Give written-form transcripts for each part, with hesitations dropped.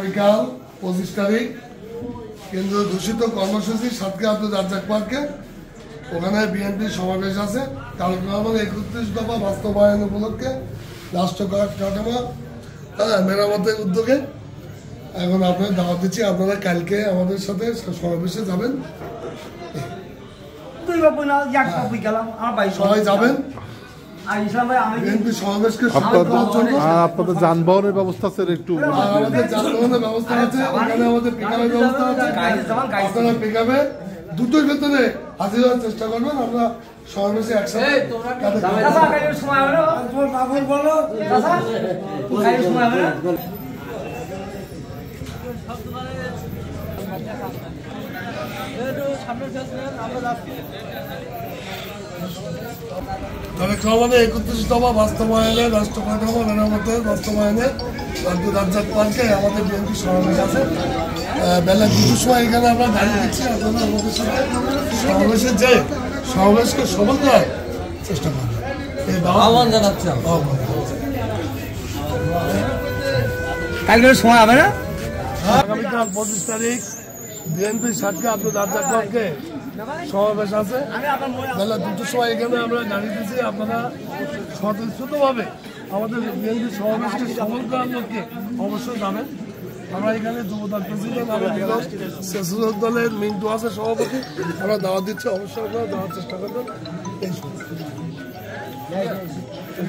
আগামীকাল 25 তারিখ কেন্দ্র ঘোষিত কর্মসূচি সাতক্ষীরা আব্দুল রাজ্জাক পার্কে ওখানে বিএনপির সমাবেশ আছে। কার্যক্রম 31 দফা বাস্তবায়ন উপলক্ষে রাষ্ট্র কাঠামো মেরামতের উদ্যোগে এখন আপনার দাওয়াত দিচ্ছি। আপনারা কালকে আমাদের সাথে সমাবেশে যাবেন, সবাই যাবেন। আপনাদের যানবাহনের ব্যবস্থা আছে একটু? আমাদের যানবাহনের ব্যবস্থা আছে, ওখানে আমাদের পিকআপের ব্যবস্থা আছে। আপনারা পিকআপে দুটোর ভেতরে হাজির হওয়ার চেষ্টা করবেন। আমরা সমাবেশে একসাথে আমাদের 31 দফা বাস্তবায়নে রাষ্ট্র কাঠামো মেরামতের বাস্তবায়নে আব্দুল রাজ্জাক পার্কে আমাদের বিএনপি সমাবেশ আছে। বেলা 2টার সময় এখানে আমরা গাড়ি দিচ্ছি। আপনারা আমাদের সাথে সমাবেশে যে সমাবেশকে সফল করার চেষ্টা করবেন, এই আহ্বান জানাচ্ছি। কালকে সময় হবে না? আগামীকাল 25 তারিখ বিএনপি সাতক্ষীরা আব্দুল রাজ্জাক পার্কে সমাবেশ আছে। বেলা 2টার সময় এখানে আমরা গাড়ি দিচ্ছি। আপনারা স্বতঃস্ফূর্তভাবে আমাদের বিএনপি সমাবেশকে সফল করার লক্ষ্যে অবশ্যই যাবেন। আমরা এখানে যুবদল প্রেসিডেন্ট স্বেচ্ছাসেবক দলের মিন্টু আছে সভাপতি, আমরা দাওয়াত দিচ্ছি। অবশ্যই আপনারা দেওয়ার চেষ্টা করবেন। এই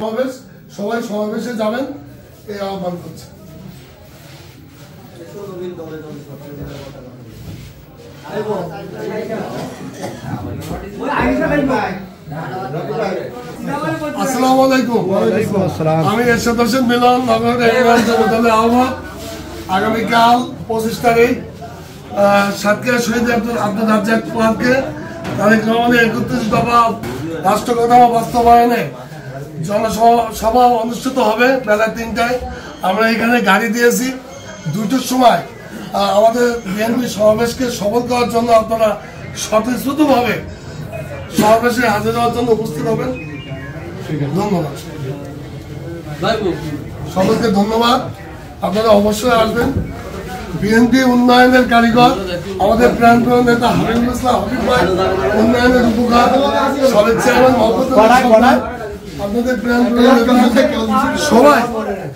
সমাবেশ সবাই সমাবেশে যাবেন এই আহ্বান করছে। আসসালামু আলাইকুম। আমি এরশাদ হোসেন মিলন, নগর যুবদলের আহ্বায়ক। আগামীকাল 25 তারিখ সাতক্ষীরা শহীদ আব্দুল রাজ্জাক পার্কে তারেক রহমানের 31 দফা রাষ্ট্র কাঠামো বাস্তবায়নে জনসভা অনুষ্ঠিত হবে বেলা 3টায়। আমরা এখানে গাড়ি দিয়েছি। 2টার সময় আমাদের বিএনপি সমাবেশকে সফল করার জন্য আপনারা স্বতঃস্ফূর্তভাবে সমাবেশে হাজির হওয়ার জন্য উপস্থিত হবেন। ধন্যবাদ সকলকে, ধন্যবাদ। আপনারা অবশ্যই আসবেন। বিএনপি উন্নয়নের কারিগর আমাদের প্রাণপ্রিয় নেতা হাবিবুল ইসলাম হাবিব ভাই, উন্নয়নের উপকার সবের চেয়ারম্যান আপনাদের প্রাণপ্রিয় নেতা সবাই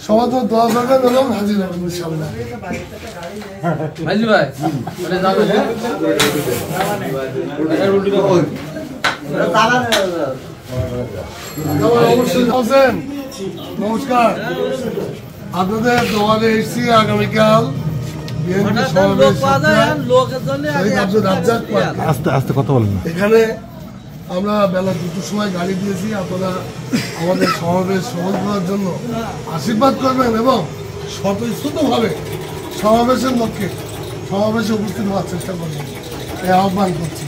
সবার জন্য দোয়া করবেন এবং হাজির হবেন ইনশাআল্লাহ। নমস্কার, আপনাদের দোয়ারে এসেছি। আগামীকাল বিএনপি সমাবেশ আব্দুল রাজ্জাক পার্কে। আস্তে কথা বলেন। এখানে আমরা বেলা 2টার সময় গাড়ি দিয়েছি। আপনারা আমাদের সমাবেশ সফল করার জন্য আশীর্বাদ করবেন এবং স্বতঃস্ফূর্তভাবে সমাবেশের লক্ষ্যে সমাবেশে উপস্থিত হওয়ার চেষ্টা করবেন, এই আহ্বান করছি।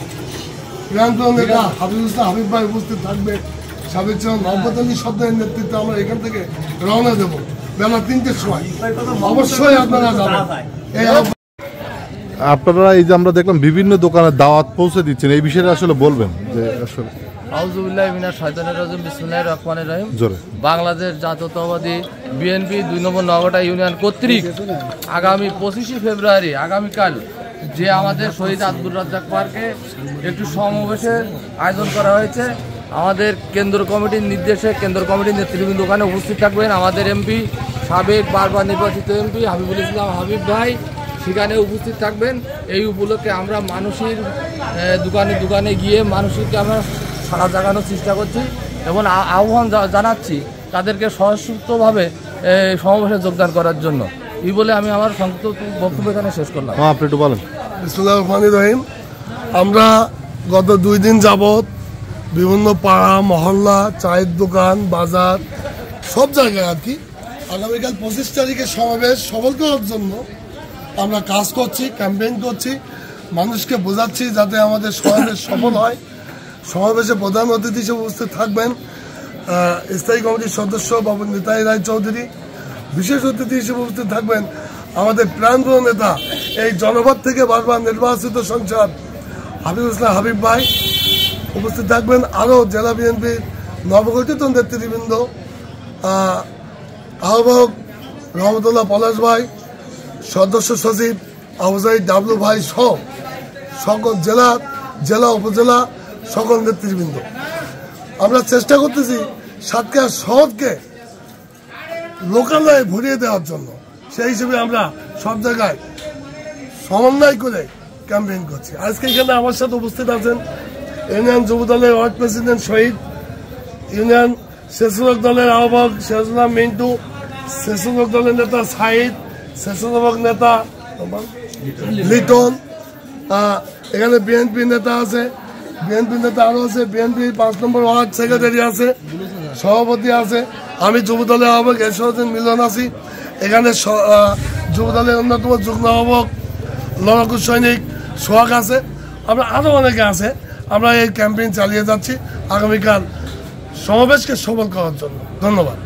প্রাণপ্রিয় নেতা হাবিবুল ইসলাম হাবিব ভাই উপস্থিত থাকবে। সাবেক চেয়ারম্যান নওয়াজ আলী সর্দারের নেতৃত্বে আমরা এখান থেকে রওনা দেব বেলা 3টের সময়। অবশ্যই আপনারা যাবেন। আপনারা এই যে আমরা দেখলাম বিভিন্ন দোকানে দাওয়াত পৌঁছে দিচ্ছেন, এই বিষয়ে আসলে বলবেন যে আসলে? আউযুবিল্লাহি মিনাশ শাইতানির রাজিম, বিসমিল্লাহির রহমানির রহিম। বাংলাদেশ জাতীয়তাবাদী বিএনপি 2 নম্বর নওগাঁটা ইউনিয়ন কর্তৃক আগামী 25 ফেব্রুয়ারি আগামীকাল যে আমাদের শহীদ আব্দুল রাজ্জাক পার্কে একটু সমাবেশের আয়োজন করা হয়েছে। আমাদের কেন্দ্র কমিটির নির্দেশে কেন্দ্র কমিটির নেতৃবৃন্দ ওখানে উপস্থিত থাকবেন। আমাদের এমপি সাবেক বারবার নির্বাচিত এমপি হাবিবুল ইসলাম হাবিব ভাই সেখানে উপস্থিত থাকবেন। এই উপলক্ষে আমরা মানুষের দোকানে দোকানে গিয়ে মানুষকে আমরা সাড়া জাগানোর চেষ্টা করছি এবং আহ্বান জানাচ্ছি তাদেরকে স্বতঃস্ফূর্তভাবে সমাবেশে যোগদান করার জন্য। এই বলে আমি আমার সংক্ষিপ্ত বক্তব্য এখানে শেষ করলাম। আপনি একটু বলেন। বিসমিল্লাহির রহমানির রহিম। আমরা গত 2 দিন যাবৎ বিভিন্ন পাড়া মহল্লা, চায়ের দোকান, বাজার সব জায়গায় আর কি আগামীকাল 25 তারিখে সমাবেশ সফল করার জন্য আমরা কাজ করছি, ক্যাম্পেইন করছি, মানুষকে বোঝাচ্ছি যাতে আমাদের সমাবেশ সফল হয়। সমাবেশে প্রধান অতিথি হিসেবে উপস্থিত থাকবেন স্থায়ী কমিটির সদস্য বাবু নিতাই রায় চৌধুরী। বিশেষ অতিথি হিসেবে উপস্থিত থাকবেন আমাদের প্রাণপ্রিয় নেতা এই জনপদ থেকে বারবার নির্বাচিত সংসদ হাবিবুল ইসলাম হাবিব ভাই। উপস্থিত থাকবেন আরও জেলা বিএনপির নবগঠিত নেতৃবৃন্দ, আহ্বায়ক রহমতুল্লাহ পলাশ ভাই সদস্য সচিব আবুজাই ডাবলু ভাই সহ সকল জেলা উপজেলা সকল নেতৃবৃন্দ আমরা চেষ্টা করতেছি সাতক্ষীরা শহরকে লোকালয়ে ভরিয়ে দেওয়ার জন্য। সেই হিসেবে আমরা সব জায়গায় সমন্বয় করে ক্যাম্পেইন করছি। আজকে এখানে আমার সাথে উপস্থিত আছেন ইউনিয়ন যুব দলের ওয়ার্ড প্রেসিডেন্ট শহীদ, ইউনিয়ন স্বেচ্ছাসেবক দলের আহ্বায়ক সিরাজুল্লাহ মিন্টু, স্বেচ্ছাসেবক দলের নেতা সাইদ, স্বেচ্ছাসেবক নেতা লিটন, এখানে বিএনপি নেতা আছে, বিএনপি নেতা আরো আছে, বিএনপি 5 নম্বর ওয়ার্ড সেক্রেটারি আছে, সভাপতি আছে, আমি যুব দলের আহ্বায়ক এরশাদুদ্দিন মিলন আছি, এখানে যুব দলের অন্যতম যুগ্ম আহ্বায়ক লড়াকু সৈনিক সোহাগ আছে, আমরা আরো অনেকে আছে। আমরা এই ক্যাম্পেইন চালিয়ে যাচ্ছি আগামীকাল সমাবেশকে সফল করার জন্য। ধন্যবাদ।